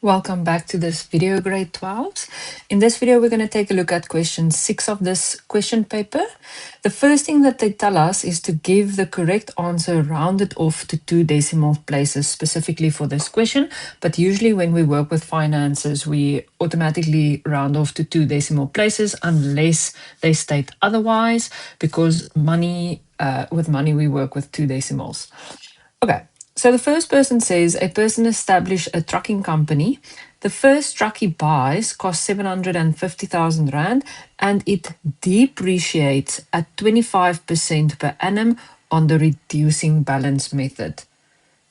Welcome back to this video, grade 12s. In this video, we're going to take a look at question 6 of this question paper. The first thing that they tell us is to give the correct answer rounded off to 2 decimal places specifically for this question. But usually when we work with finances, we automatically round off to 2 decimal places unless they state otherwise, because with money, we work with 2 decimals. Okay. So the first person says a person established a trucking company. The first truck he buys costs 750,000 Rand and it depreciates at 25% per annum on the reducing balance method.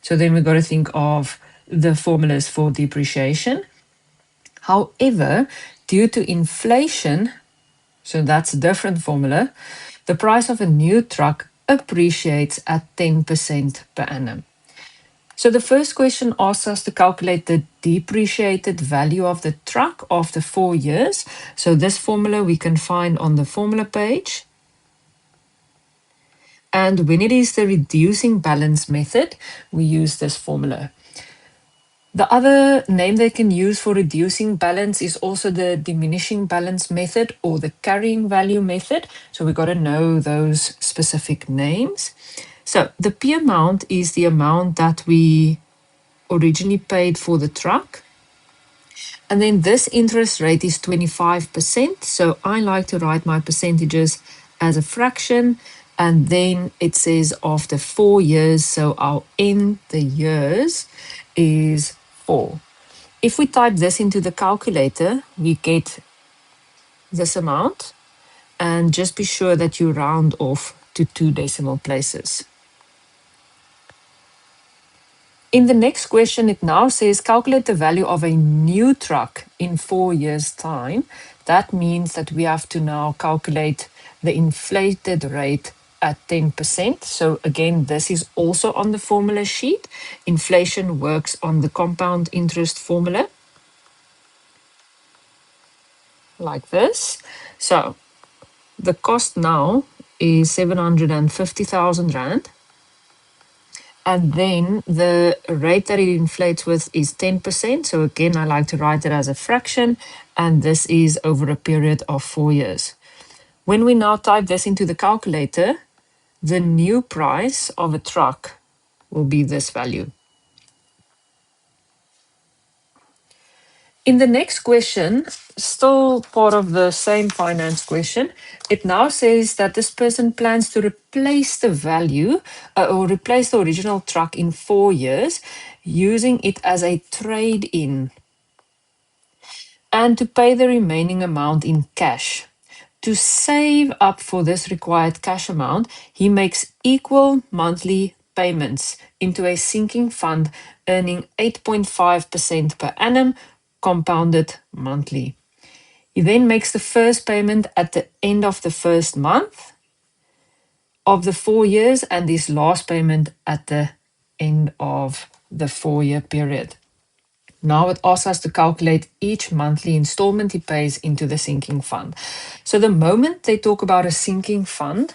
So then we've got to think of the formulas for depreciation. However, due to inflation, so that's a different formula, the price of a new truck appreciates at 10% per annum. So the first question asks us to calculate the depreciated value of the truck after 4 years. So this formula we can find on the formula page. And when it is the reducing balance method, we use this formula. The other name they can use for reducing balance is also the diminishing balance method or the carrying value method. So we've got to know those specific names. So the P amount is the amount that we originally paid for the truck. And then this interest rate is 25%. So I like to write my percentages as a fraction. And then it says after 4 years, so I'll end the years is 4. If we type this into the calculator, we get this amount. And just be sure that you round off to 2 decimal places. In the next question, it now says calculate the value of a new truck in 4 years' time. That means that we have to now calculate the inflated rate at 10%. So again, this is also on the formula sheet. Inflation works on the compound interest formula. Like this. So the cost now is 750,000 Rand. And then the rate that it inflates with is 10%. So again, I like to write it as a fraction. And this is over a period of 4 years. When we now type this into the calculator, the new price of a truck will be this value. In the next question, still part of the same finance question, it now says that this person plans to replace the value or replace the original truck in 4 years using it as a trade-in and to pay the remaining amount in cash. To save up for this required cash amount, he makes equal monthly payments into a sinking fund earning 8.5% per annum compounded monthly. He then makes the first payment at the end of the first month of the 4 years and his last payment at the end of the 4-year period. Now it asks us to calculate each monthly installment he pays into the sinking fund. So the moment they talk about a sinking fund,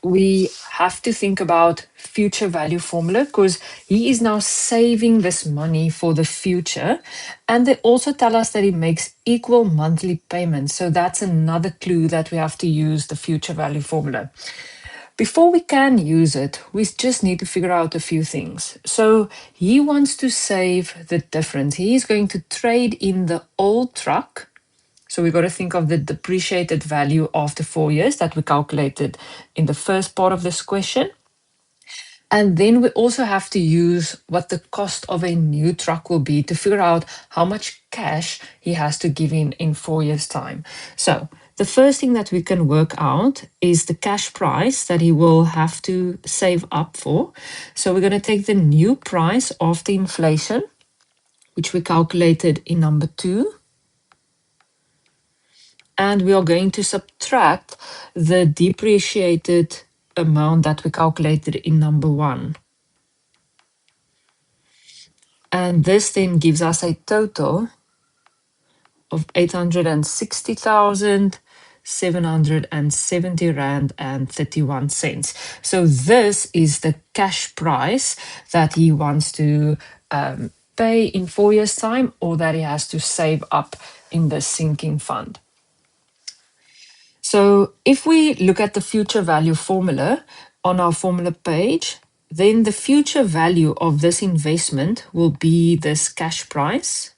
we have to think about future value formula because he is now saving this money for the future. And they also tell us that he makes equal monthly payments. So that's another clue that we have to use the future value formula. Before we can use it, we just need to figure out a few things. So he wants to save the difference. He is going to trade in the old truck. So we've got to think of the depreciated value after 4 years that we calculated in the first part of this question. And then we also have to use what the cost of a new truck will be to figure out how much cash he has to give in 4 years' time. So the first thing that we can work out is the cash price that he will have to save up for. So we're going to take the new price after inflation, which we calculated in number 2. And we are going to subtract the depreciated amount that we calculated in number 1. And this then gives us a total of 860,770 Rand and 31 cents. So this is the cash price that he wants to pay in 4 years' time or that he has to save up in the sinking fund. So if we look at the future value formula on our formula page, then the future value of this investment will be this cash price.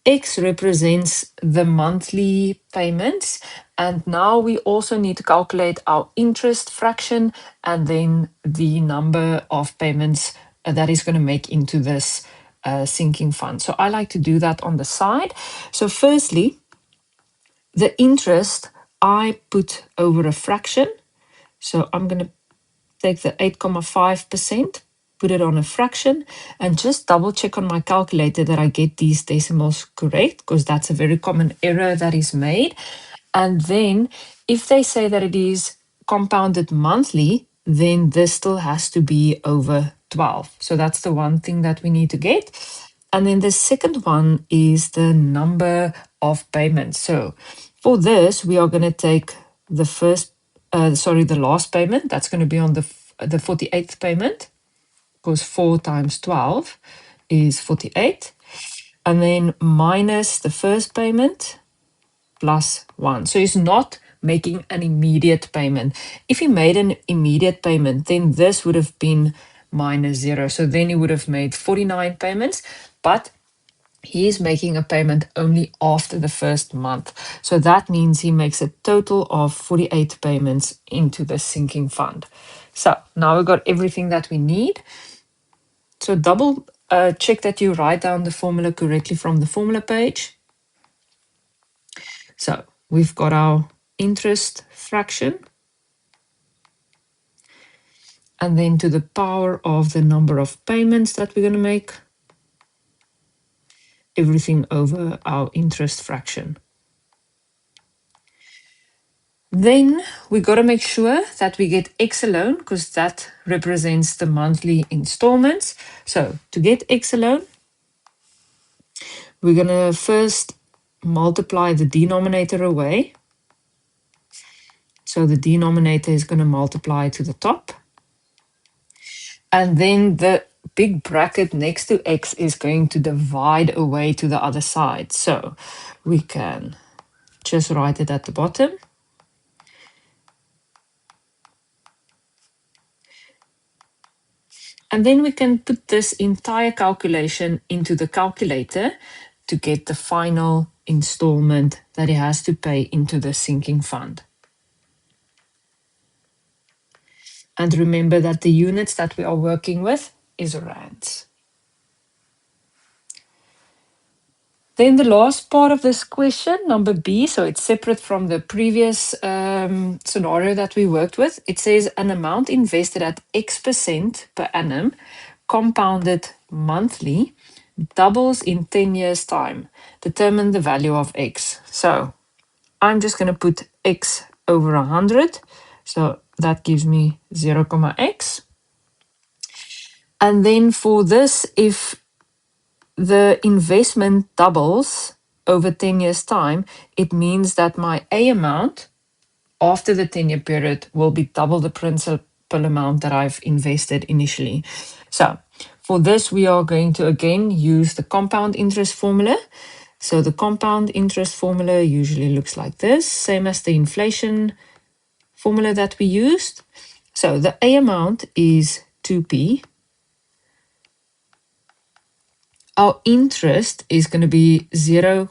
X represents the monthly payments. And now we also need to calculate our interest fraction and then the number of payments that is going to make into this sinking fund. So I like to do that on the side. So firstly, the interest I put over a fraction. So I'm going to take the 8.5%, put it on a fraction, and just double check on my calculator that I get these decimals correct, because that's a very common error that is made. And then if they say that it is compounded monthly, then this still has to be over 12. So that's the one thing that we need to get. And then the second one is the number of payments. So for this, we are going to take the the last payment. That's going to be on the 48th payment, because 4 times 12 is 48. And then minus the first payment plus 1. So he's not making an immediate payment. If he made an immediate payment, then this would have been minus 0. So then he would have made 49 payments, but he is making a payment only after the first month. So that means he makes a total of 48 payments into the sinking fund. So now we've got everything that we need. So double check that you write down the formula correctly from the formula page. So we've got our interest fraction. And then to the power of the number of payments that we're going to make, everything over our interest fraction. Then we got to make sure that we get X alone, because that represents the monthly installments. So to get X alone, we're going to first multiply the denominator away. So the denominator is going to multiply to the top. And then the big bracket next to X is going to divide away to the other side. So we can just write it at the bottom. And then we can put this entire calculation into the calculator to get the final installment that he has to pay into the sinking fund. And remember that the units that we are working with is rands. Then the last part of this question, number B, so it's separate from the previous scenario that we worked with. It says an amount invested at X% per annum, compounded monthly, doubles in 10 years' time. Determine the value of X. So I'm just going to put X over 100. So that gives me 0.x. And then for this, if the investment doubles over 10 years' time, it means that my A amount after the 10-year period will be double the principal amount that I've invested initially. So for this, we are going to again use the compound interest formula. So the compound interest formula usually looks like this, same as the inflation formula that we used. So the A amount is 2p. Our interest is going to be 0.x,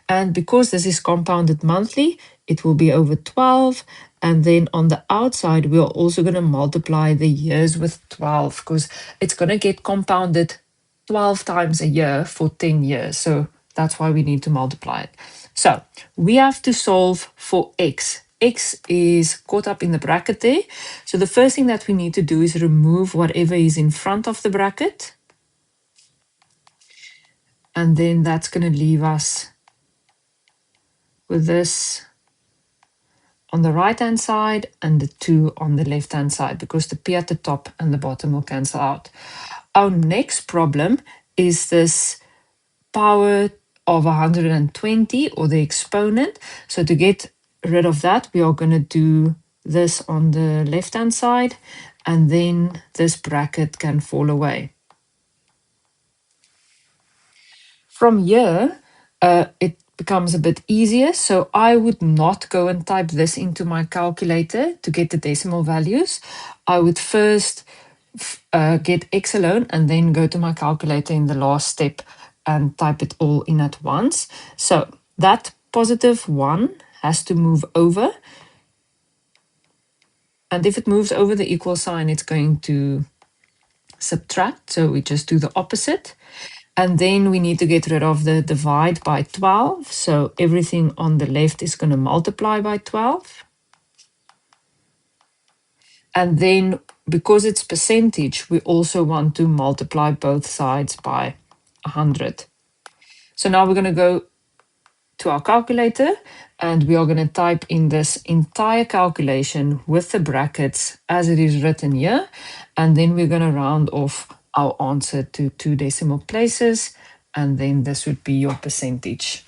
and because this is compounded monthly, it will be over 12. And then on the outside, we are also going to multiply the years with 12, because it's going to get compounded 12 times a year for 10 years. So that's why we need to multiply it. So we have to solve for x. X is caught up in the bracket there. So the first thing that we need to do is remove whatever is in front of the bracket. And then that's going to leave us with this on the right-hand side and the 2 on the left-hand side, because the p at the top and the bottom will cancel out. Our next problem is this power of 120, or the exponent. So to get rid of that, we are going to do this on the left-hand side, and then this bracket can fall away. From here, it becomes a bit easier. So I would not go and type this into my calculator to get the decimal values. I would first get X alone and then go to my calculator in the last step and type it all in at once. So that positive 1 has to move over. And if it moves over the equal sign, it's going to subtract. So we just do the opposite. And then we need to get rid of the divide by 12. So everything on the left is going to multiply by 12. And then because it's percentage, we also want to multiply both sides by 100. So now we're going to go to our calculator and we are going to type in this entire calculation with the brackets as it is written here. And then we're going to round off our answer to 2 decimal places. And then this would be your percentage.